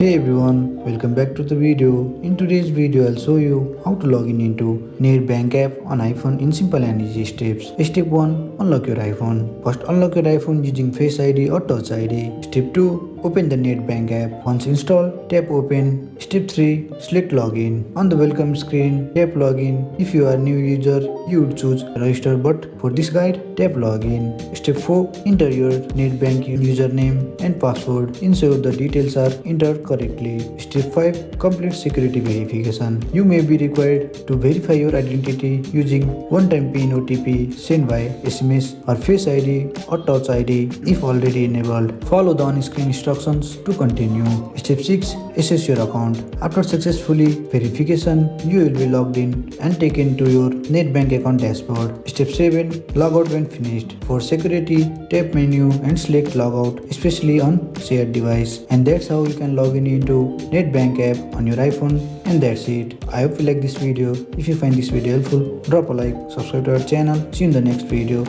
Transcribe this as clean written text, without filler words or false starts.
Hey everyone, welcome back to the video. In today's video, I'll show you how to log in into Nedbank app on iPhone in simple and easy steps. Step 1. Unlock your iPhone. First, unlock your iPhone using Face ID or Touch ID. Step 2. Open the Nedbank app. Once installed, tap Open. Step 3. Select Login. On the welcome screen, tap Login. If you are a new user, you would choose Register, but for this guide, tap Login. Step 4. Enter your Nedbank username and password. Ensure the details are entered correctly. Step 5. Complete security verification. You may be required to verify your identity using one-time PIN OTP sent by SMS or Face ID or Touch ID if already enabled. Follow the on-screen instructions to continue. Step 6. Access your account. After successfully verification, you will be logged in and taken to your Nedbank account dashboard. Step 7. Log out when finished. For security, tap menu and select log out, especially on shared device. And that's how you can log in into Nedbank app on your iPhone, and that's it. I hope you like this video. If you find this video helpful, drop a like, subscribe to our channel. See you in the next video.